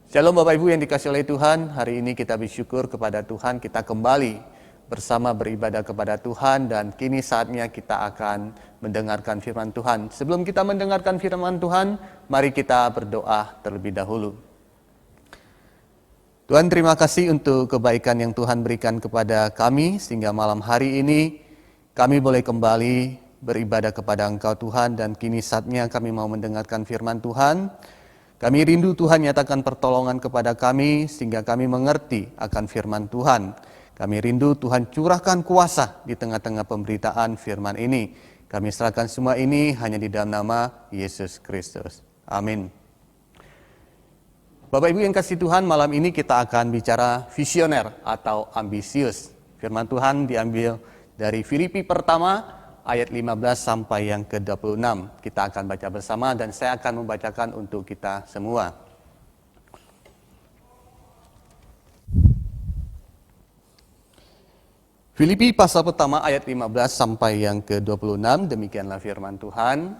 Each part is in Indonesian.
Shalom Bapak Ibu yang dikasihi oleh Tuhan. Hari ini kita bersyukur kepada Tuhan, kita kembali bersama beribadah kepada Tuhan, dan kini saatnya kita akan mendengarkan firman Tuhan. Sebelum kita mendengarkan firman Tuhan, mari kita berdoa terlebih dahulu. Tuhan, terima kasih untuk kebaikan yang Tuhan berikan kepada kami, sehingga malam hari ini kami boleh kembali beribadah kepada Engkau Tuhan, dan kini saatnya kami mau mendengarkan firman Tuhan. Kami rindu Tuhan nyatakan pertolongan kepada kami sehingga kami mengerti akan firman Tuhan. Kami rindu Tuhan curahkan kuasa di tengah-tengah pemberitaan firman ini. Kami serahkan semua ini hanya di dalam nama Yesus Kristus. Amin. Bapak Ibu yang kasih Tuhan, malam ini kita akan bicara visioner atau ambisius. Firman Tuhan diambil dari Filipi pertama ayat 15 sampai yang ke-26. Kita akan baca bersama dan saya akan membacakan untuk kita semua. Filipi pasal pertama ayat 15 sampai yang ke-26, demikianlah firman Tuhan.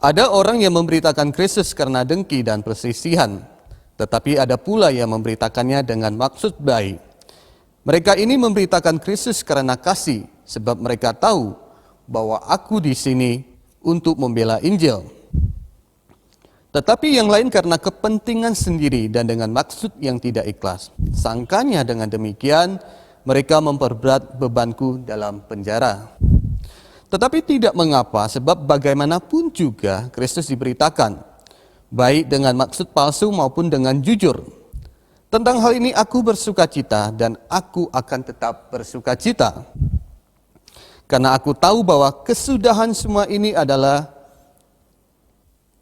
Ada orang yang memberitakan Kristus karena dengki dan perselisihan, tetapi ada pula yang memberitakannya dengan maksud baik. Mereka ini memberitakan Kristus karena kasih, sebab mereka tahu bahwa aku di sini untuk membela Injil. Tetapi yang lain karena kepentingan sendiri dan dengan maksud yang tidak ikhlas. Sangkanya dengan demikian, mereka memperberat bebanku dalam penjara. Tetapi tidak mengapa, sebab bagaimanapun juga Kristus diberitakan, baik dengan maksud palsu maupun dengan jujur. Tentang hal ini aku bersukacita dan aku akan tetap bersukacita. Karena aku tahu bahwa kesudahan semua ini adalah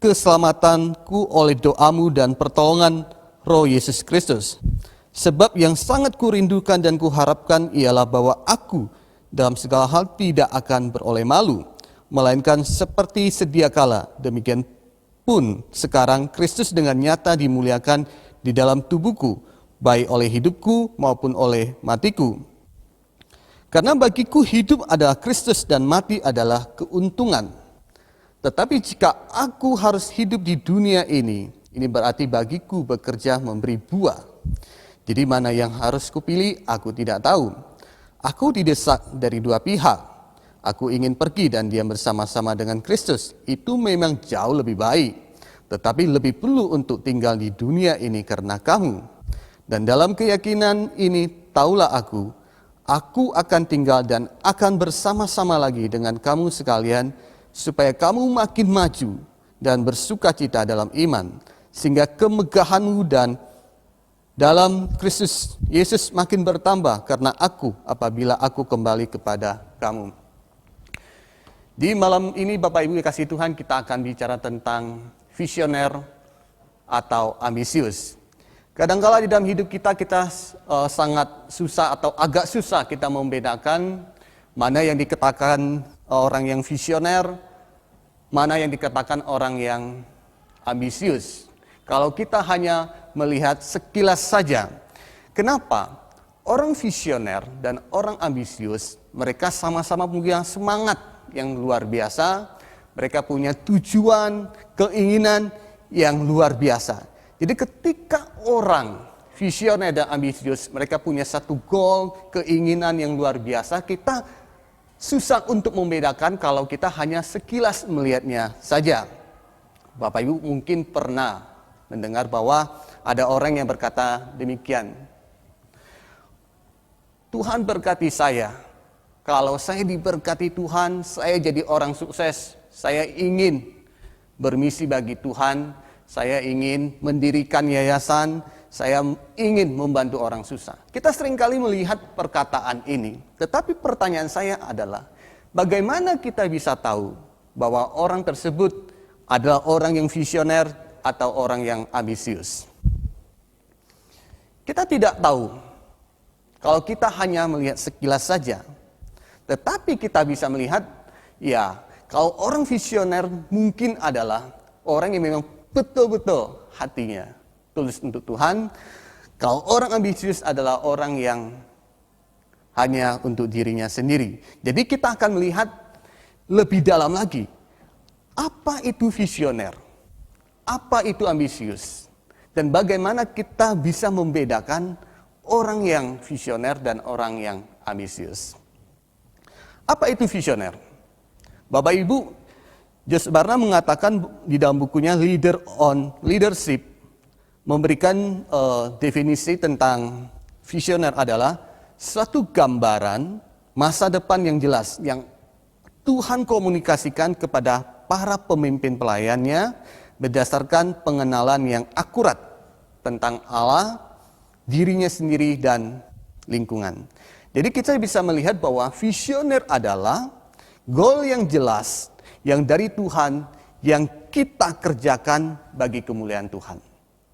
keselamatanku oleh doamu dan pertolongan Roh Yesus Kristus. Sebab yang sangat kurindukan dan kuharapkan ialah bahwa aku dalam segala hal tidak akan beroleh malu, melainkan seperti sedia kala, demikian pun sekarang Kristus dengan nyata dimuliakan di dalam tubuhku, baik oleh hidupku maupun oleh matiku. Karena bagiku hidup adalah Kristus dan mati adalah keuntungan. Tetapi jika aku harus hidup di dunia ini berarti bagiku bekerja memberi buah. Jadi mana yang harus kupilih, aku tidak tahu. Aku didesak dari dua pihak. Aku ingin pergi dan diam bersama-sama dengan Kristus. Itu memang jauh lebih baik. Tetapi lebih perlu untuk tinggal di dunia ini karena kamu. Dan dalam keyakinan ini taulah aku akan tinggal dan akan bersama-sama lagi dengan kamu sekalian, supaya kamu makin maju dan bersukacita dalam iman, sehingga kemegahanmu dan dalam Kristus Yesus makin bertambah karena aku apabila aku kembali kepada kamu. Di malam ini Bapak Ibu dikasihi Tuhan, kita akan bicara tentang visioner atau ambisius. Kadangkala di dalam hidup kita sangat susah atau agak susah kita membedakan mana yang dikatakan orang yang visioner, mana yang dikatakan orang yang ambisius. Kalau kita hanya melihat sekilas saja, kenapa orang visioner dan orang ambisius, mereka sama-sama punya semangat yang luar biasa. Mereka punya tujuan, keinginan yang luar biasa. Jadi ketika orang visioner dan ambisius, mereka punya satu goal, keinginan yang luar biasa, kita susah untuk membedakan kalau kita hanya sekilas melihatnya saja. Bapak Ibu mungkin pernah mendengar bahwa ada orang yang berkata demikian. Tuhan berkati saya. Kalau saya diberkati Tuhan, saya jadi orang sukses. Saya ingin bermisi bagi Tuhan, saya ingin mendirikan yayasan, saya ingin membantu orang susah. Kita seringkali melihat perkataan ini, tetapi pertanyaan saya adalah, bagaimana kita bisa tahu bahwa orang tersebut adalah orang yang visioner atau orang yang ambisius? Kita tidak tahu kalau kita hanya melihat sekilas saja, tetapi kita bisa melihat, ya, kalau orang visioner mungkin adalah orang yang memang betul-betul hatinya tulus untuk Tuhan. Kalau orang ambisius adalah orang yang hanya untuk dirinya sendiri. Jadi kita akan melihat lebih dalam lagi. Apa itu visioner? apa itu ambisius dan bagaimana kita bisa membedakan orang yang visioner dan orang yang ambisius. Apa itu visioner? Bapak Ibu, Josh Barna mengatakan di dalam bukunya Leader on Leadership, memberikan definisi tentang visioner adalah suatu gambaran masa depan yang jelas, yang Tuhan komunikasikan kepada para pemimpin pelayannya berdasarkan pengenalan yang akurat tentang Allah, dirinya sendiri, dan lingkungan. Jadi kita bisa melihat bahwa visioner adalah goal yang jelas, yang dari Tuhan, yang kita kerjakan bagi kemuliaan Tuhan.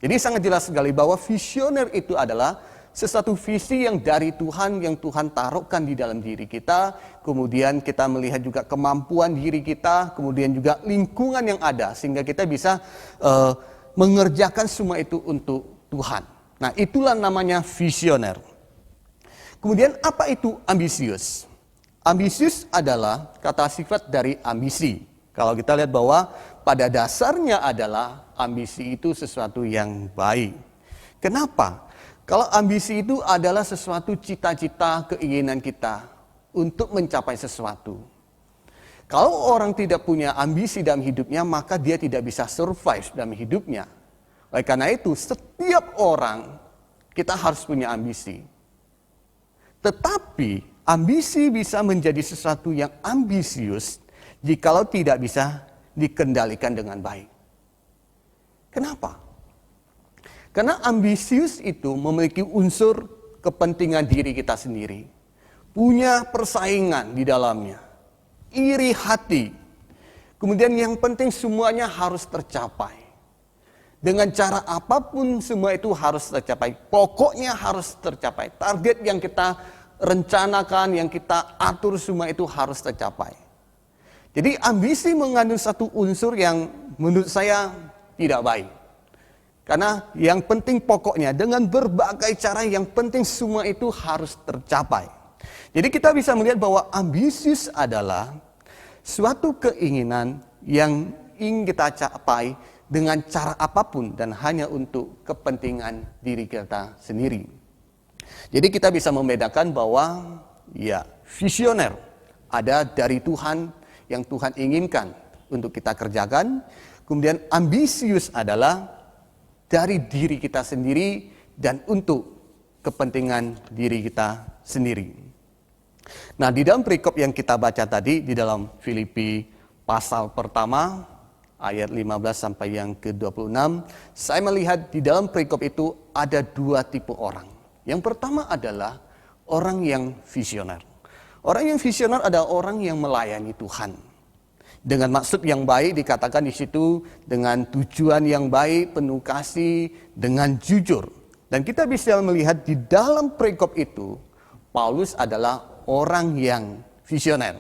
Jadi sangat jelas sekali bahwa visioner itu adalah sesuatu visi yang dari Tuhan, yang Tuhan taruhkan di dalam diri kita. Kemudian kita melihat juga kemampuan diri kita, kemudian juga lingkungan yang ada, sehingga kita bisa mengerjakan semua itu untuk Tuhan. Nah, itulah namanya visioner. Kemudian apa itu ambisius? Ambisius adalah kata sifat dari ambisi. Kalau kita lihat bahwa pada dasarnya adalah ambisi itu sesuatu yang baik. Kenapa? Kalau ambisi itu adalah sesuatu cita-cita, keinginan kita untuk mencapai sesuatu. Kalau orang tidak punya ambisi dalam hidupnya, maka dia tidak bisa survive dalam hidupnya. Oleh karena itu, setiap orang kita harus punya ambisi. Tetapi ambisi bisa menjadi sesuatu yang ambisius jikalau tidak bisa dikendalikan dengan baik. Kenapa? Karena ambisius itu memiliki unsur kepentingan diri kita sendiri. Punya persaingan di dalamnya. Iri hati. Kemudian yang penting semuanya harus tercapai. Dengan cara apapun semua itu harus tercapai. Pokoknya harus tercapai. Target yang kita rencanakan, yang kita atur semua itu harus tercapai. Jadi ambisi mengandung satu unsur yang menurut saya tidak baik. Karena yang penting pokoknya dengan berbagai cara yang penting semua itu harus tercapai. Jadi kita bisa melihat bahwa ambisius adalah suatu keinginan yang ingin kita capai dengan cara apapun dan hanya untuk kepentingan diri kita sendiri. Jadi kita bisa membedakan bahwa ya visioner ada dari Tuhan yang Tuhan inginkan untuk kita kerjakan. Kemudian ambisius adalah dari diri kita sendiri dan untuk kepentingan diri kita sendiri. Nah, di dalam perikop yang kita baca tadi di dalam Filipi pasal pertama ayat 15 sampai yang ke-26, saya melihat di dalam perikop itu ada dua tipe orang. Yang pertama adalah orang yang visioner. Orang yang visioner adalah orang yang melayani Tuhan. Dengan maksud yang baik dikatakan di situ, dengan tujuan yang baik, penuh kasih, dengan jujur. Dan kita bisa melihat di dalam perikop itu, Paulus adalah orang yang visioner.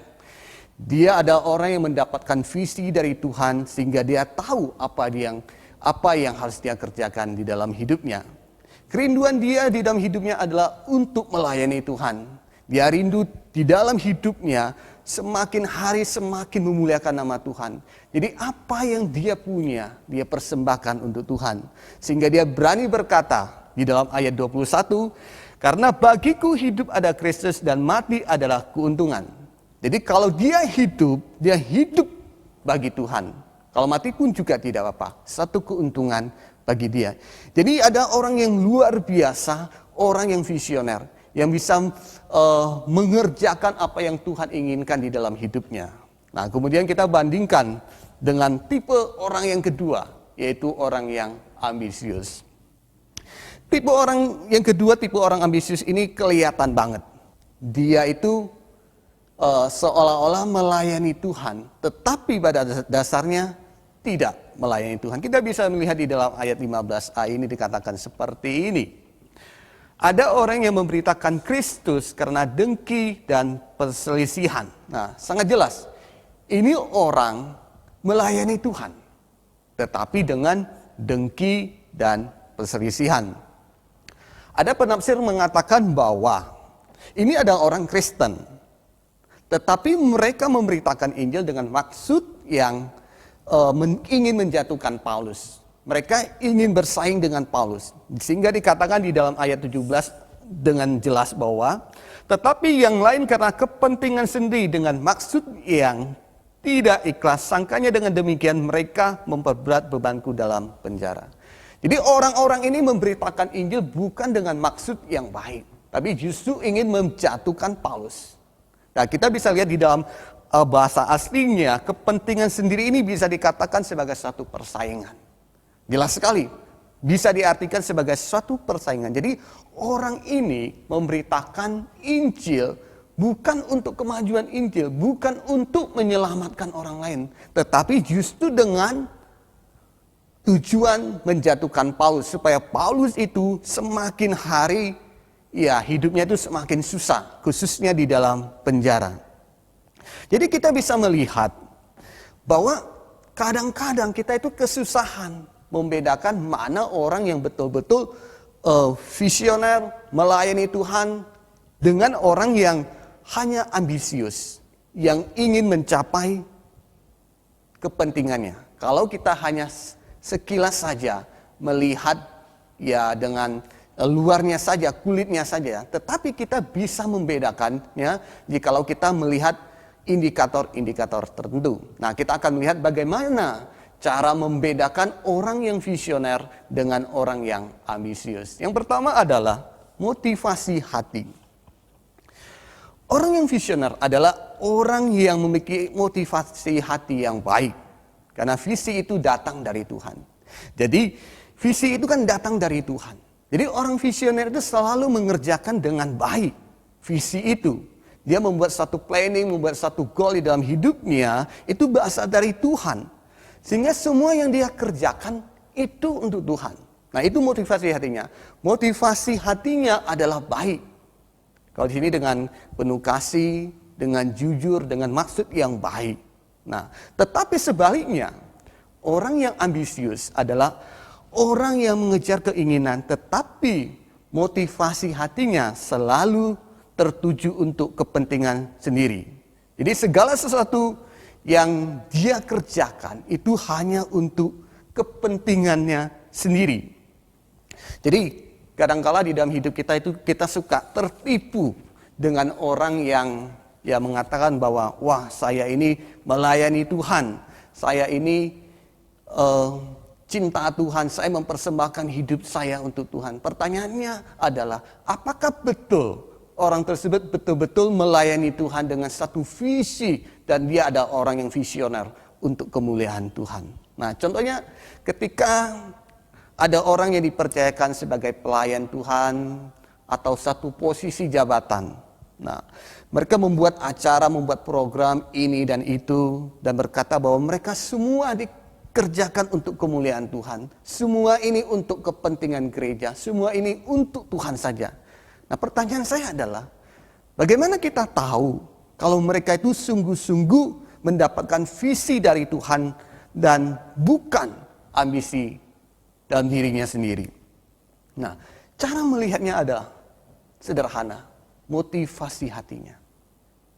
Dia adalah orang yang mendapatkan visi dari Tuhan sehingga dia tahu apa yang harus dia kerjakan di dalam hidupnya. Kerinduan dia di dalam hidupnya adalah untuk melayani Tuhan. Dia rindu di dalam hidupnya semakin hari semakin memuliakan nama Tuhan. Jadi apa yang dia punya, dia persembahkan untuk Tuhan. Sehingga dia berani berkata di dalam ayat 21, karena bagiku hidup ada Kristus dan mati adalah keuntungan. Jadi kalau dia hidup bagi Tuhan. Kalau mati pun juga tidak apa-apa. Satu keuntungan bagi dia. Jadi ada orang yang luar biasa, orang yang visioner, yang bisa mengerjakan apa yang Tuhan inginkan di dalam hidupnya. Nah, kemudian kita bandingkan dengan tipe orang yang kedua, yaitu orang yang ambisius. Tipe orang yang kedua, tipe orang ambisius ini kelihatan banget. Dia itu seolah-olah melayani Tuhan, tetapi pada dasarnya tidak melayani Tuhan. Kita bisa melihat di dalam ayat 15a ini dikatakan seperti ini. Ada orang yang memberitakan Kristus karena dengki dan perselisihan. Nah, sangat jelas. Ini orang melayani Tuhan. Tetapi dengan dengki dan perselisihan. Ada penafsir mengatakan bahwa ini adalah orang Kristen. Tetapi mereka memberitakan Injil dengan maksud yang ingin menjatuhkan Paulus. Mereka ingin bersaing dengan Paulus. Sehingga dikatakan di dalam ayat 17 dengan jelas bahwa tetapi yang lain karena kepentingan sendiri dengan maksud yang tidak ikhlas, sangkanya dengan demikian mereka memperberat bebanku dalam penjara. Jadi orang-orang ini memberitakan Injil bukan dengan maksud yang baik, tapi justru ingin menjatuhkan Paulus. Nah, kita bisa lihat di dalam bahasa aslinya, kepentingan sendiri ini bisa dikatakan sebagai suatu persaingan. Jelas sekali, bisa diartikan sebagai suatu persaingan. Jadi orang ini memberitakan Injil bukan untuk kemajuan Injil, bukan untuk menyelamatkan orang lain, tetapi justru dengan tujuan menjatuhkan Paulus, supaya Paulus itu semakin hari hidupnya itu semakin susah, khususnya di dalam penjara. Jadi kita bisa melihat bahwa kadang-kadang kita itu kesusahan membedakan mana orang yang betul-betul visioner, melayani Tuhan, dengan orang yang hanya ambisius, yang ingin mencapai kepentingannya. Kalau kita hanya sekilas saja melihat dengan luarnya saja, kulitnya saja, tetapi kita bisa membedakannya jikalau kita melihat indikator-indikator tertentu. Nah, kita akan melihat bagaimana cara membedakan orang yang visioner dengan orang yang ambisius. Yang pertama adalah motivasi hati. Orang yang visioner adalah orang yang memiliki motivasi hati yang baik. Karena visi itu datang dari Tuhan. Jadi visi itu kan datang dari Tuhan. Jadi orang visioner itu selalu mengerjakan dengan baik visi itu. Dia membuat satu planning, membuat satu goal di dalam hidupnya, itu berasal dari Tuhan. Sehingga semua yang dia kerjakan itu untuk Tuhan. Nah, itu motivasi hatinya. Motivasi hatinya adalah baik. Kalau di sini dengan penuh kasih, dengan jujur, dengan maksud yang baik. Nah, tetapi sebaliknya, orang yang ambisius adalah orang yang mengejar keinginan, tetapi motivasi hatinya selalu tertuju untuk kepentingan sendiri. Jadi segala sesuatu yang dia kerjakan itu hanya untuk kepentingannya sendiri. Jadi kadangkala di dalam hidup kita itu kita suka tertipu dengan orang yang mengatakan bahwa wah, saya ini melayani Tuhan, saya ini cinta Tuhan, saya mempersembahkan hidup saya untuk Tuhan. Pertanyaannya adalah, apakah betul orang tersebut betul-betul melayani Tuhan dengan satu visi dan dia ada orang yang visioner untuk kemuliaan Tuhan? Nah, contohnya ketika ada orang yang dipercayakan sebagai pelayan Tuhan atau satu posisi jabatan. Nah, mereka membuat acara, membuat program ini dan itu dan berkata bahwa mereka semua dikerjakan untuk kemuliaan Tuhan. Semua ini untuk kepentingan gereja, semua ini untuk Tuhan saja. Nah, pertanyaan saya adalah, bagaimana kita tahu kalau mereka itu sungguh-sungguh mendapatkan visi dari Tuhan dan bukan ambisi dalam dirinya sendiri? Nah, cara melihatnya adalah sederhana, motivasi hatinya.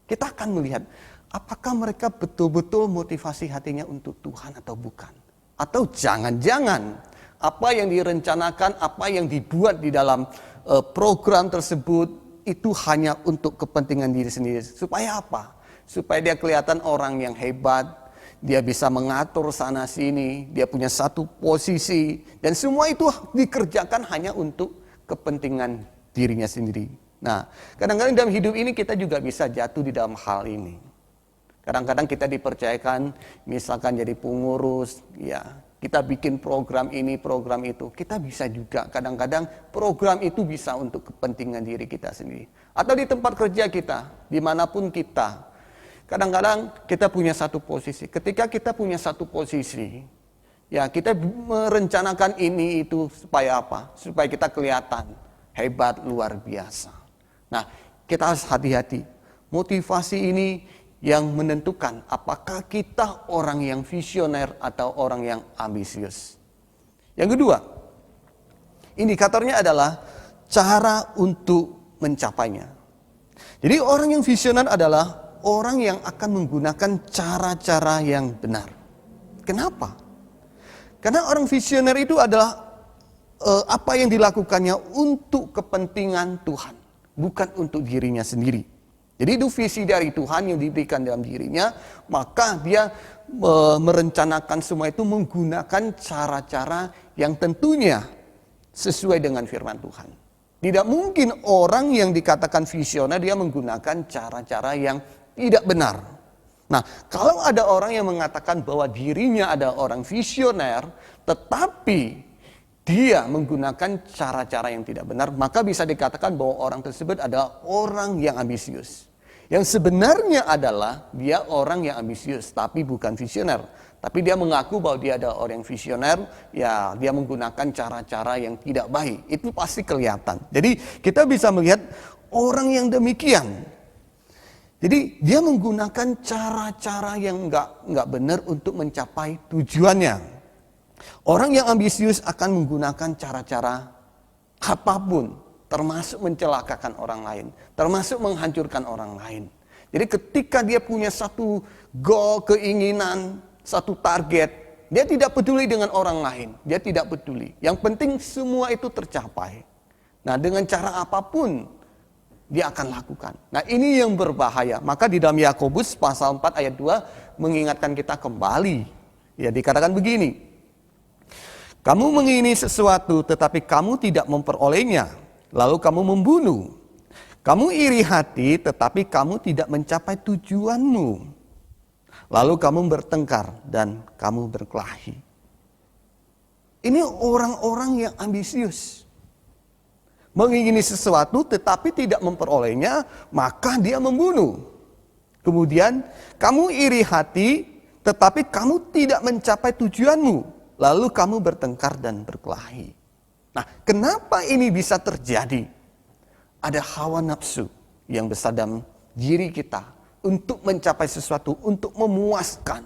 Kita akan melihat apakah mereka betul-betul motivasi hatinya untuk Tuhan atau bukan. Atau jangan-jangan apa yang direncanakan, apa yang dibuat di dalam program tersebut itu hanya untuk kepentingan diri sendiri. Supaya apa? Supaya dia kelihatan orang yang hebat, dia bisa mengatur sana sini, dia punya satu posisi, dan semua itu dikerjakan hanya untuk kepentingan dirinya sendiri. Nah, kadang-kadang dalam hidup ini kita juga bisa jatuh di dalam hal ini. Kadang-kadang kita dipercayakan, misalkan jadi pengurus, kita bikin program ini, program itu. Kita bisa juga kadang-kadang program itu bisa untuk kepentingan diri kita sendiri. Atau di tempat kerja kita, dimanapun kita. Kadang-kadang kita punya satu posisi. Ketika kita punya satu posisi, kita merencanakan ini itu supaya apa? Supaya kita kelihatan hebat, luar biasa. Nah, kita harus hati-hati. Motivasi ini yang menentukan apakah kita orang yang visioner atau orang yang ambisius. Yang kedua, indikatornya adalah cara untuk mencapainya. Jadi orang yang visioner adalah orang yang akan menggunakan cara-cara yang benar. Kenapa? Karena orang visioner itu adalah apa yang dilakukannya untuk kepentingan Tuhan, bukan untuk dirinya sendiri. Jadi itu visi dari Tuhan yang diberikan dalam dirinya, maka dia merencanakan semua itu menggunakan cara-cara yang tentunya sesuai dengan firman Tuhan. Tidak mungkin orang yang dikatakan visioner dia menggunakan cara-cara yang tidak benar. Nah, kalau ada orang yang mengatakan bahwa dirinya ada orang visioner, tetapi dia menggunakan cara-cara yang tidak benar, maka bisa dikatakan bahwa orang tersebut adalah orang yang ambisius. Yang sebenarnya adalah dia orang yang ambisius, tapi bukan visioner. Tapi dia mengaku bahwa dia adalah orang yang visioner, ya dia menggunakan cara-cara yang tidak baik. Itu pasti kelihatan. Jadi kita bisa melihat orang yang demikian. Jadi dia menggunakan cara-cara yang nggak benar untuk mencapai tujuannya. Orang yang ambisius akan menggunakan cara-cara apapun, termasuk mencelakakan orang lain, termasuk menghancurkan orang lain. Jadi ketika dia punya satu goal, keinginan, satu target, dia tidak peduli dengan orang lain, dia tidak peduli. Yang penting semua itu tercapai. Nah, dengan cara apapun dia akan lakukan. Nah, ini yang berbahaya. Maka di dalam Yakobus pasal 4 ayat 2 mengingatkan kita kembali. Ya, dikatakan begini. Kamu mengingini sesuatu tetapi kamu tidak memperolehnya, lalu kamu membunuh. Kamu iri hati tetapi kamu tidak mencapai tujuanmu, lalu kamu bertengkar dan kamu berkelahi. Ini orang-orang yang ambisius. Mengingini sesuatu tetapi tidak memperolehnya, maka dia membunuh. Kemudian kamu iri hati tetapi kamu tidak mencapai tujuanmu, lalu kamu bertengkar dan berkelahi. Nah, kenapa ini bisa terjadi? Ada hawa nafsu yang besar dalam diri kita untuk mencapai sesuatu, untuk memuaskan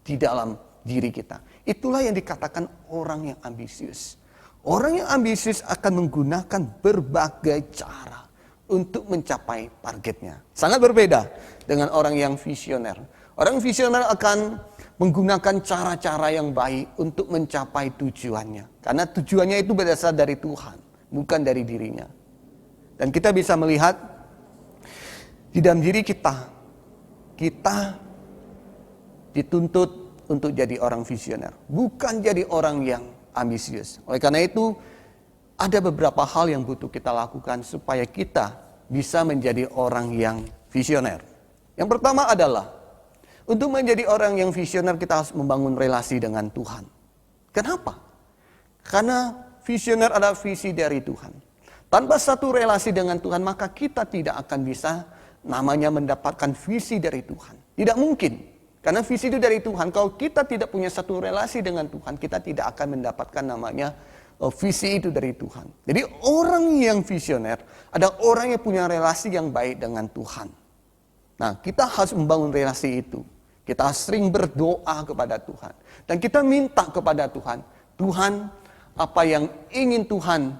di dalam diri kita. Itulah yang dikatakan orang yang ambisius. Orang yang ambisius akan menggunakan berbagai cara untuk mencapai targetnya. Sangat berbeda dengan orang yang visioner. Orang visioner akan menggunakan cara-cara yang baik untuk mencapai tujuannya. Karena tujuannya itu berasal dari Tuhan, bukan dari dirinya. Dan kita bisa melihat di dalam diri kita dituntut untuk jadi orang visioner, bukan jadi orang yang ambisius. Oleh karena itu, ada beberapa hal yang butuh kita lakukan supaya kita bisa menjadi orang yang visioner. Yang pertama adalah untuk menjadi orang yang visioner kita harus membangun relasi dengan Tuhan. Kenapa? Karena visioner adalah visi dari Tuhan. Tanpa satu relasi dengan Tuhan, maka kita tidak akan bisa namanya mendapatkan visi dari Tuhan. Tidak mungkin. Karena visi itu dari Tuhan. Kalau kita tidak punya satu relasi dengan Tuhan, kita tidak akan mendapatkan namanya visi itu dari Tuhan. Jadi orang yang visioner adalah orang yang punya relasi yang baik dengan Tuhan. Nah, kita harus membangun relasi itu. Kita sering berdoa kepada Tuhan. Dan kita minta kepada Tuhan. Tuhan, apa yang ingin Tuhan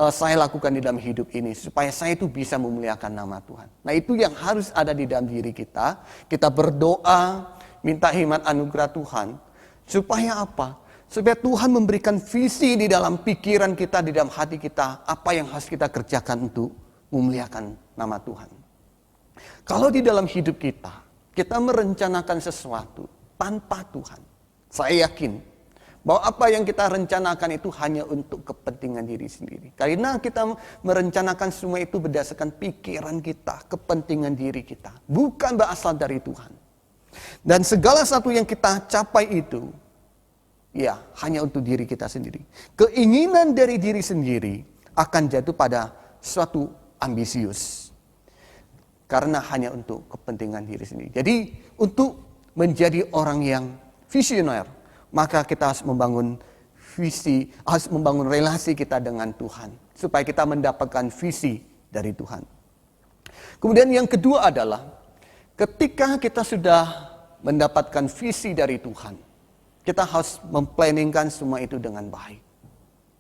saya lakukan di dalam hidup ini. Supaya saya itu bisa memuliakan nama Tuhan. Nah, itu yang harus ada di dalam diri kita. Kita berdoa, minta hikmat anugerah Tuhan. Supaya apa? Supaya Tuhan memberikan visi di dalam pikiran kita, di dalam hati kita. Apa yang harus kita kerjakan untuk memuliakan nama Tuhan. Kalau di dalam hidup kita merencanakan sesuatu tanpa Tuhan. Saya yakin bahwa apa yang kita rencanakan itu hanya untuk kepentingan diri sendiri. Karena kita merencanakan semua itu berdasarkan pikiran kita, kepentingan diri kita. Bukan berasal dari Tuhan. Dan segala sesuatu yang kita capai itu, ya hanya untuk diri kita sendiri. Keinginan dari diri sendiri akan jatuh pada suatu ambisius. Karena hanya untuk kepentingan diri sendiri. Jadi untuk menjadi orang yang visioner, maka kita harus membangun visi, harus membangun relasi kita dengan Tuhan. Supaya kita mendapatkan visi dari Tuhan. Kemudian yang kedua adalah, ketika kita sudah mendapatkan visi dari Tuhan, kita harus memplanningkan semua itu dengan baik.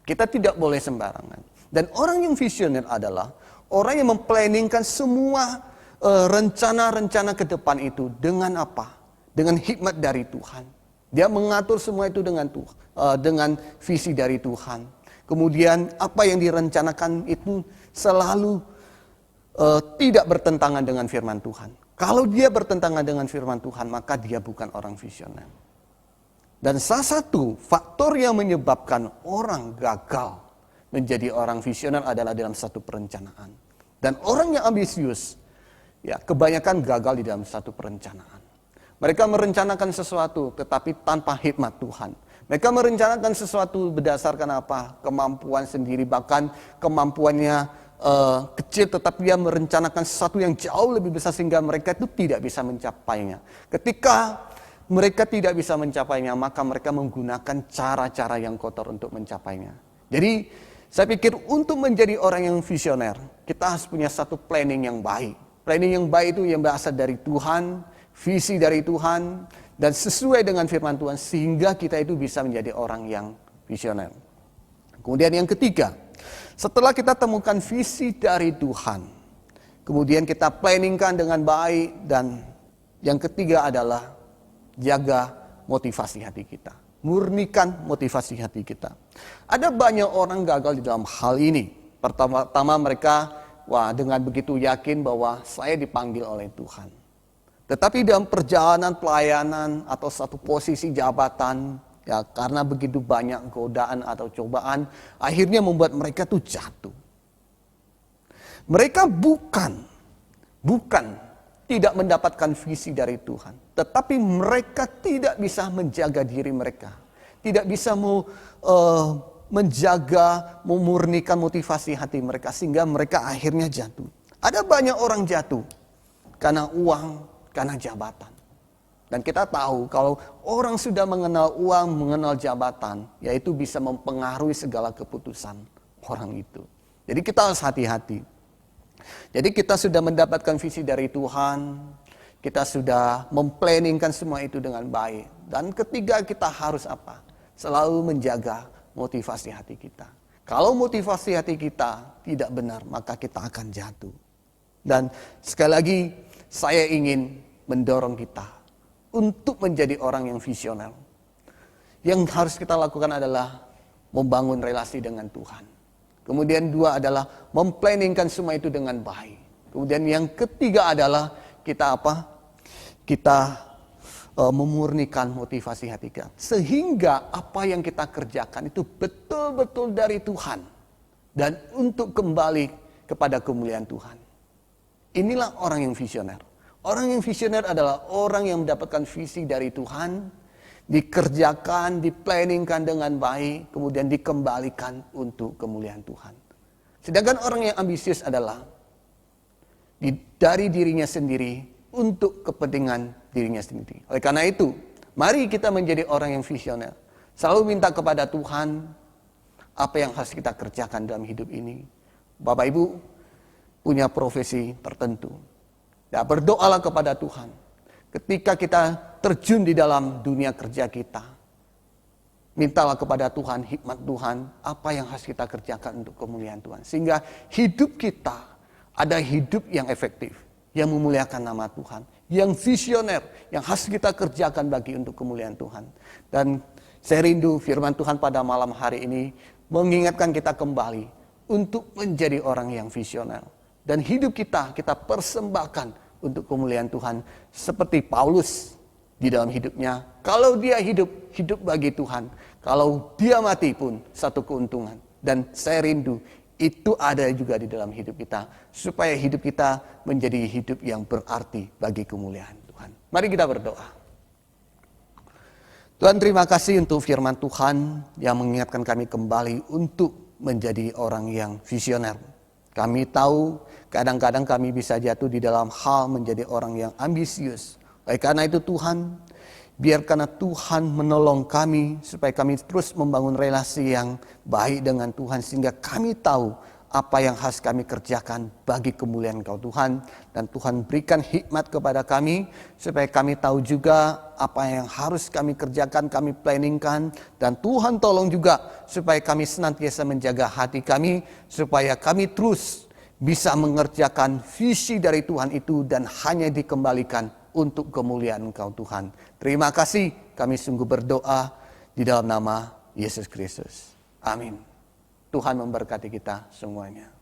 Kita tidak boleh sembarangan. Dan orang yang visioner adalah orang yang memplanningkan semua rencana-rencana ke depan itu dengan apa? Dengan hikmat dari Tuhan. Dia mengatur semua itu dengan visi dari Tuhan. Kemudian apa yang direncanakan itu selalu tidak bertentangan dengan firman Tuhan. Kalau dia bertentangan dengan firman Tuhan, maka dia bukan orang visioner. Dan salah satu faktor yang menyebabkan orang gagal menjadi orang visioner adalah dalam satu perencanaan. Dan orang yang ambisius, ya kebanyakan gagal di dalam satu perencanaan. Mereka merencanakan sesuatu tetapi tanpa hikmat Tuhan. Mereka merencanakan sesuatu berdasarkan apa? Kemampuan sendiri, bahkan kemampuannya kecil, tetapi dia merencanakan sesuatu yang jauh lebih besar sehingga mereka itu tidak bisa mencapainya. Ketika mereka tidak bisa mencapainya, maka mereka menggunakan cara-cara yang kotor untuk mencapainya. Jadi saya pikir untuk menjadi orang yang visioner, kita harus punya satu planning yang baik. Planning yang baik itu yang berasal dari Tuhan, visi dari Tuhan, dan sesuai dengan firman Tuhan sehingga kita itu bisa menjadi orang yang visioner. Kemudian yang ketiga, setelah kita temukan visi dari Tuhan, kemudian kita planningkan dengan baik, dan yang ketiga adalah jaga motivasi hati kita. Murnikan motivasi hati kita. Ada banyak orang gagal di dalam hal ini. Pertama mereka dengan begitu yakin bahwa saya dipanggil oleh Tuhan. Tetapi dalam perjalanan pelayanan atau satu posisi jabatan, ya karena begitu banyak godaan atau cobaan, akhirnya membuat mereka tuh jatuh. Mereka bukan tidak mendapatkan visi dari Tuhan, tetapi mereka tidak bisa menjaga diri mereka, tidak bisa menjaga, memurnikan motivasi hati mereka, sehingga mereka akhirnya jatuh. Ada banyak orang jatuh karena uang, karena jabatan. Dan kita tahu kalau orang sudah mengenal uang, mengenal jabatan, yaitu bisa mempengaruhi segala keputusan orang itu. Jadi kita harus hati-hati. Jadi kita sudah mendapatkan visi dari Tuhan, kita sudah memplanningkan semua itu dengan baik. Dan ketiga, kita harus apa? Selalu menjaga motivasi hati kita. Kalau motivasi hati kita tidak benar, maka kita akan jatuh. Dan sekali lagi, saya ingin mendorong kita untuk menjadi orang yang visioner. Yang harus kita lakukan adalah membangun relasi dengan Tuhan. Kemudian dua adalah memplanningkan semua itu dengan baik. Kemudian yang ketiga adalah kita apa? Kita memurnikan motivasi hati kita. Sehingga apa yang kita kerjakan itu betul-betul dari Tuhan. Dan untuk kembali kepada kemuliaan Tuhan. Inilah orang yang visioner. Orang yang visioner adalah orang yang mendapatkan visi dari Tuhan, dikerjakan, diplanningkan dengan baik, kemudian dikembalikan untuk kemuliaan Tuhan. Sedangkan orang yang ambisius adalah dari dirinya sendiri untuk kepentingan dirinya sendiri. Oleh karena itu, mari kita menjadi orang yang visioner. Selalu minta kepada Tuhan apa yang harus kita kerjakan dalam hidup ini. Bapak Ibu punya profesi tertentu. Ya, berdoalah kepada Tuhan. Ketika kita terjun di dalam dunia kerja kita, mintalah kepada Tuhan, hikmat Tuhan, apa yang harus kita kerjakan untuk kemuliaan Tuhan. Sehingga hidup kita ada hidup yang efektif, yang memuliakan nama Tuhan, yang visioner, yang harus kita kerjakan bagi untuk kemuliaan Tuhan. Dan saya rindu firman Tuhan pada malam hari ini mengingatkan kita kembali untuk menjadi orang yang visioner. Dan hidup kita persembahkan untuk kemuliaan Tuhan. Seperti Paulus di dalam hidupnya. Kalau dia hidup bagi Tuhan. Kalau dia mati pun satu keuntungan. Dan saya rindu itu ada juga di dalam hidup kita. Supaya hidup kita menjadi hidup yang berarti bagi kemuliaan Tuhan. Mari kita berdoa. Tuhan, terima kasih untuk firman Tuhan yang mengingatkan kami kembali untuk menjadi orang yang visioner. Kami tahu kadang-kadang kami bisa jatuh di dalam hal menjadi orang yang ambisius. Oleh karena itu Tuhan, biarkanlah Tuhan menolong kami supaya kami terus membangun relasi yang baik dengan Tuhan. Sehingga kami tahu apa yang harus kami kerjakan bagi kemuliaan Engkau Tuhan. Dan Tuhan berikan hikmat kepada kami supaya kami tahu juga apa yang harus kami kerjakan, kami planningkan. Dan Tuhan tolong juga supaya kami senantiasa menjaga hati kami, supaya kami terus bisa mengerjakan visi dari Tuhan itu dan hanya dikembalikan untuk kemuliaan Engkau Tuhan. Terima kasih, kami sungguh berdoa di dalam nama Yesus Kristus. Amin. Tuhan memberkati kita semuanya.